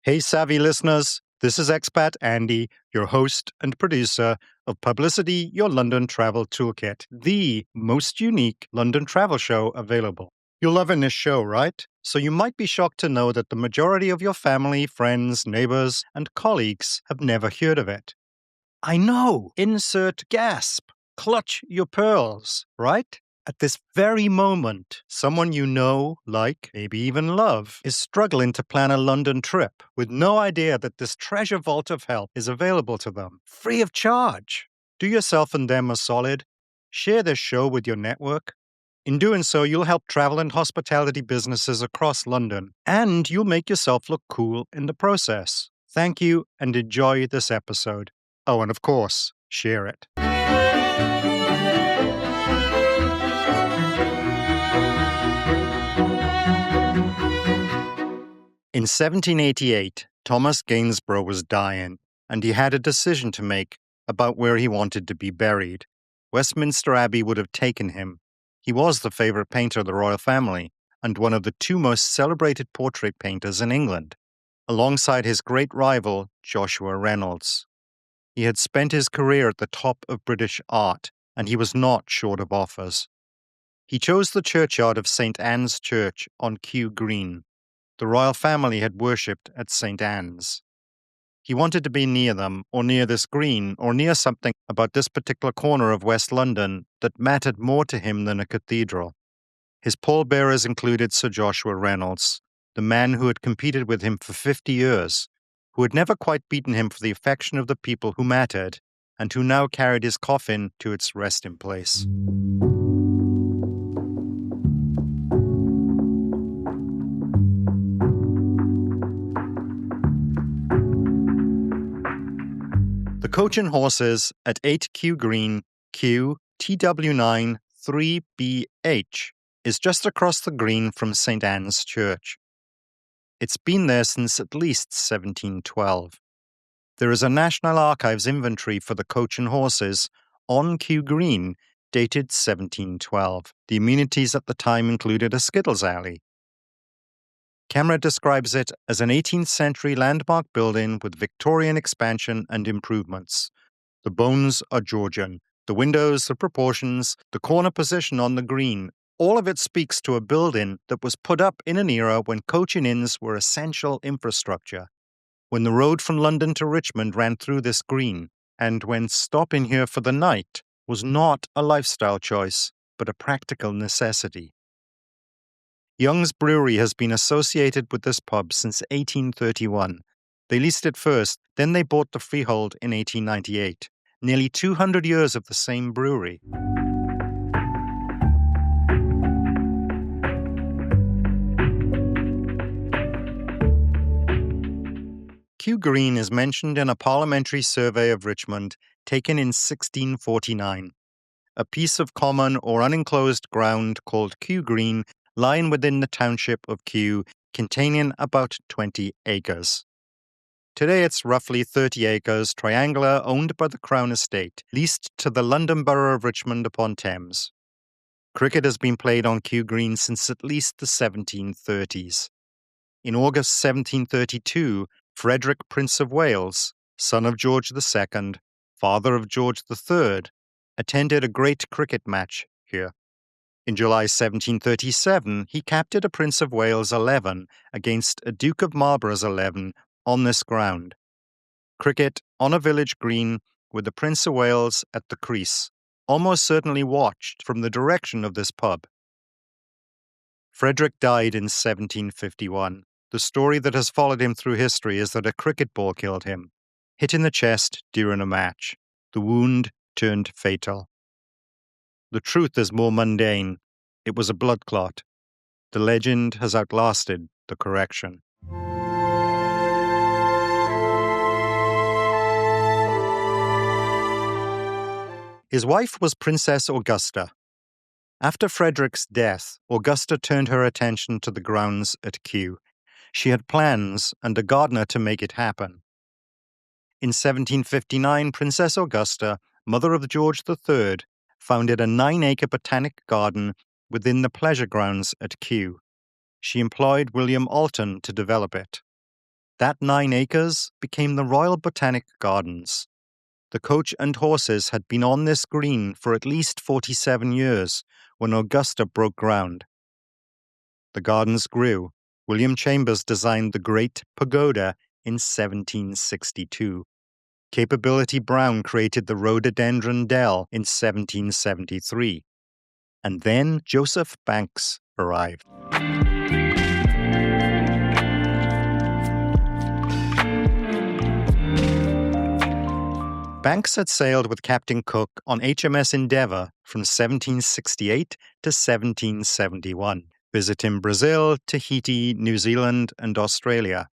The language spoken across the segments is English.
Hey, savvy listeners, this is expat Andy, your host and producer of Publicity Your London Travel Toolkit, the most unique London travel show available. You're loving this show, right? So you might be shocked to know that the majority of your family, friends, neighbors, and colleagues have never heard of it. I know, insert gasp, clutch your pearls, right? At this very moment, someone you know, like, maybe even love, is struggling to plan a London trip with no idea that this treasure vault of help is available to them, free of charge. Do yourself and them a solid. Share this show with your network. In doing so, you'll help travel and hospitality businesses across London, and you'll make yourself look cool in the process. Thank you, and enjoy this episode. Oh, and of course, share it. In 1788, Thomas Gainsborough was dying, and he had a decision to make about where he wanted to be buried. Westminster Abbey would have taken him. He was the favourite painter of the royal family, and one of the two most celebrated portrait painters in England, alongside his great rival, Joshua Reynolds. He had spent his career at the top of British art, and he was not short of offers. He chose the churchyard of St. Anne's Church on Kew Green. The royal family had worshipped at St. Anne's. He wanted to be near them, or near this green, or near something about this particular corner of West London that mattered more to him than a cathedral. His pallbearers included Sir Joshua Reynolds, the man who had competed with him for 50 years, who had never quite beaten him for the affection of the people who mattered, and who now carried his coffin to its resting place. The coach and horses at 8 Kew Green, Kew, TW9 3BH, is just across the green from St. Anne's Church. It's been there since at least 1712. There is a National Archives inventory for the coach and horses on Kew Green, dated 1712. The amenities at the time included a Skittles alley. Camera describes it as an 18th century landmark building with Victorian expansion and improvements. The bones are Georgian. The windows, the proportions, the corner position on the green, all of it speaks to a building that was put up in an era when coach and inns were essential infrastructure, when the road from London to Richmond ran through this green, and when stopping here for the night was not a lifestyle choice, but a practical necessity. Young's Brewery has been associated with this pub since 1831. They leased it first, then they bought the freehold in 1898. Nearly 200 years of the same brewery. Kew Green is mentioned in a parliamentary survey of Richmond taken in 1649. A piece of common or unenclosed ground called Kew Green lying within the township of Kew, containing about 20 acres. Today it's roughly 30 acres, triangular, owned by the Crown Estate, leased to the London Borough of Richmond upon Thames. Cricket has been played on Kew Green since at least the 1730s. In August 1732, Frederick, Prince of Wales, son of George II, father of George III, attended a great cricket match here. In July 1737, he captured a Prince of Wales 11 against a Duke of Marlborough's 11 on this ground. Cricket on a village green with the Prince of Wales at the crease, almost certainly watched from the direction of this pub. Frederick died in 1751. The story that has followed him through history is that a cricket ball killed him, hit in the chest during a match. The wound turned fatal. The truth is more mundane. It was a blood clot. The legend has outlasted the correction. His wife was Princess Augusta. After Frederick's death, Augusta turned her attention to the grounds at Kew. She had plans and a gardener to make it happen. In 1759, Princess Augusta, mother of George III, founded a 9-acre botanic garden within the pleasure grounds at Kew. She employed William Alton to develop it. That 9 acres became the Royal Botanic Gardens. The coach and horses had been on this green for at least 47 years when Augusta broke ground. The gardens grew. William Chambers designed the Great Pagoda in 1762. Capability Brown created the Rhododendron Dell in 1773. And then Joseph Banks arrived. Banks had sailed with Captain Cook on HMS Endeavour from 1768 to 1771, visiting Brazil, Tahiti, New Zealand, and Australia.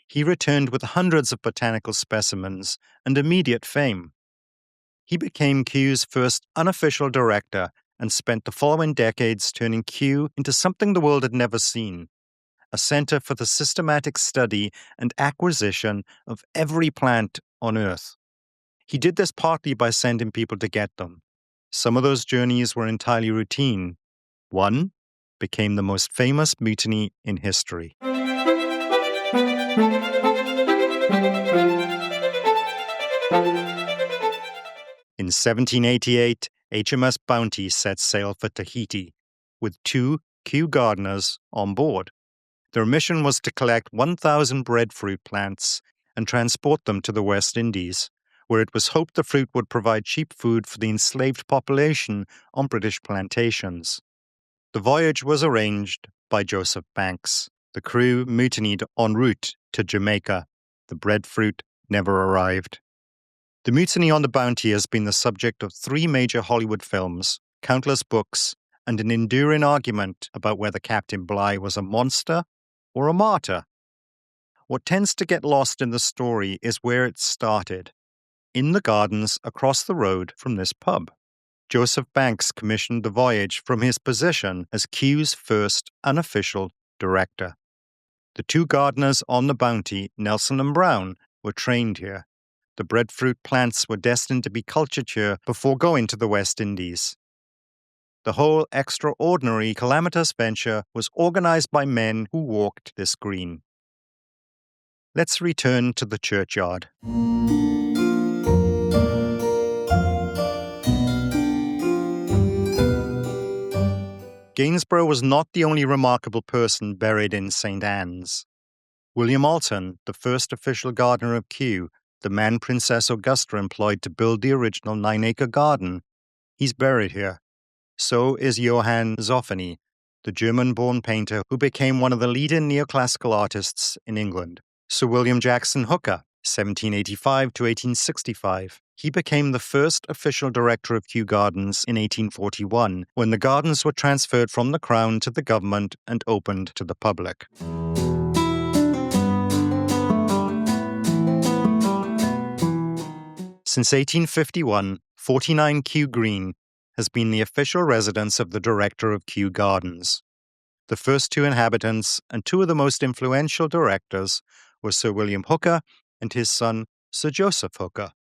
He returned with hundreds of botanical specimens and immediate fame. He became Kew's first unofficial director and spent the following decades turning Kew into something the world had never seen, a center for the systematic study and acquisition of every plant on Earth. He did this partly by sending people to get them. Some of those journeys were entirely routine. One became the most famous mutiny in history. In 1788, HMS Bounty set sail for Tahiti, with 2 Kew gardeners on board. Their mission was to collect 1,000 breadfruit plants and transport them to the West Indies, where it was hoped the fruit would provide cheap food for the enslaved population on British plantations. The voyage was arranged by Joseph Banks. The crew mutinied en route to Jamaica. The breadfruit never arrived. The mutiny on the Bounty has been the subject of 3 major Hollywood films, countless books, and an enduring argument about whether Captain Bligh was a monster or a martyr. What tends to get lost in the story is where it started, in the gardens across the road from this pub. Joseph Banks commissioned the voyage from his position as Kew's first unofficial director. The 2 gardeners on the Bounty, Nelson and Brown, were trained here. The breadfruit plants were destined to be cultured here before going to the West Indies. The whole extraordinary, calamitous venture was organized by men who walked this green. Let's return to the churchyard. Gainsborough was not the only remarkable person buried in St. Anne's. William Alton, the first official gardener of Kew, the man Princess Augusta employed to build the original 9-acre garden, he's buried here. So is Johann Zoffany, the German-born painter who became one of the leading neoclassical artists in England. Sir William Jackson Hooker, 1785 to 1865. He became the first official director of Kew Gardens in 1841, when the gardens were transferred from the Crown to the government and opened to the public. Since 1851, 49 Kew Green has been the official residence of the director of Kew Gardens. The first 2 inhabitants and 2 of the most influential directors were Sir William Hooker and his son, Sir Joseph Hooker.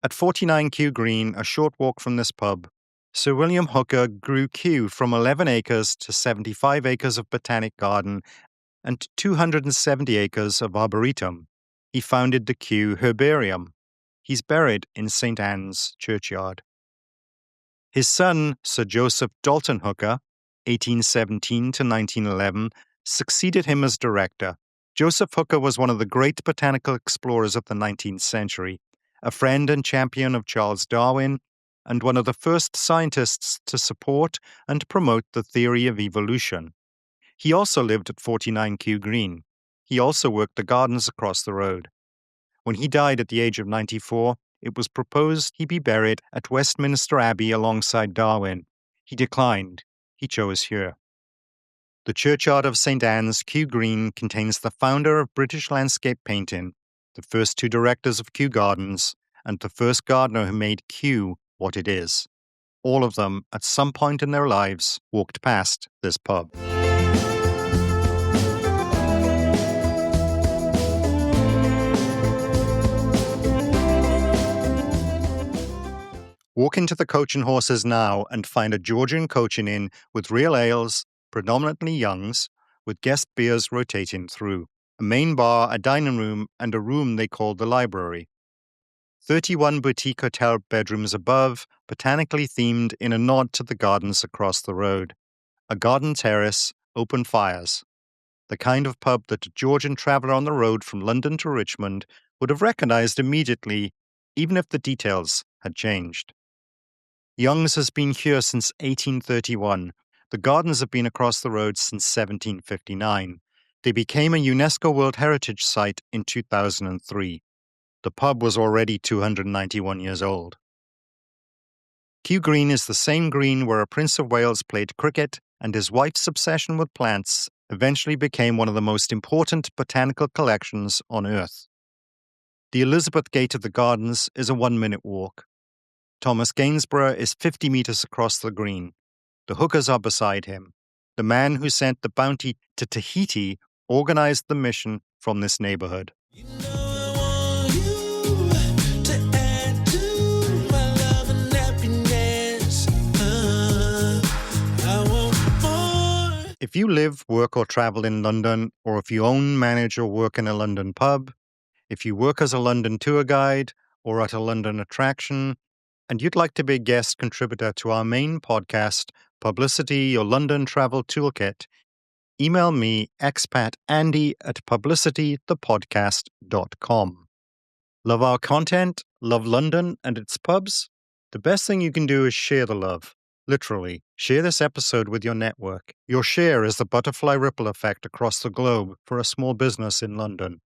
At 49 Kew Green, a short walk from this pub, Sir William Hooker grew Kew from 11 acres to 75 acres of botanic garden and 270 acres of arboretum. He founded the Kew Herbarium. He's buried in St. Anne's churchyard. His son, Sir Joseph Dalton Hooker, 1817 to 1911, succeeded him as director. Joseph Hooker was one of the great botanical explorers of the 19th century, a friend and champion of Charles Darwin, and one of the first scientists to support and promote the theory of evolution. He also lived at 49 Kew Green. He also worked the gardens across the road. When he died at the age of 94, it was proposed he be buried at Westminster Abbey alongside Darwin. He declined. He chose here. The churchyard of St. Anne's, Kew Green, contains the founder of British landscape painting, the first 2 directors of Kew Gardens, and the first gardener who made Kew what it is. All of them, at some point in their lives, walked past this pub. Walk into the Coach and Horses now and find a Georgian coaching inn with real ales, predominantly youngs, with guest beers rotating through. a main bar, a dining room, and a room they called the library. 31 boutique hotel bedrooms above, botanically themed in a nod to the gardens across the road. A garden terrace, open fires. The kind of pub that a Georgian traveller on the road from London to Richmond would have recognised immediately, even if the details had changed. Young's has been here since 1831. The gardens have been across the road since 1759. They became a UNESCO World Heritage Site in 2003. The pub was already 291 years old. Kew Green is the same green where a Prince of Wales played cricket, and his wife's obsession with plants eventually became one of the most important botanical collections on Earth. The Elizabeth Gate of the Gardens is a 1-minute walk. Thomas Gainsborough is 50 metres across the green. The hookers are beside him. The man who sent the bounty to Tahiti organised the mission from this neighbourhood. If you live, work, or travel in London, or if you own, manage, or work in a London pub, if you work as a London tour guide or at a London attraction, and you'd like to be a guest contributor to our main podcast, Publicity Your London Travel Toolkit, email me expatandy@publicitythepodcast.com. Love our content? Love London and its pubs? The best thing you can do is share the love. Literally, share this episode with your network. Your share is the butterfly ripple effect across the globe for a small business in London.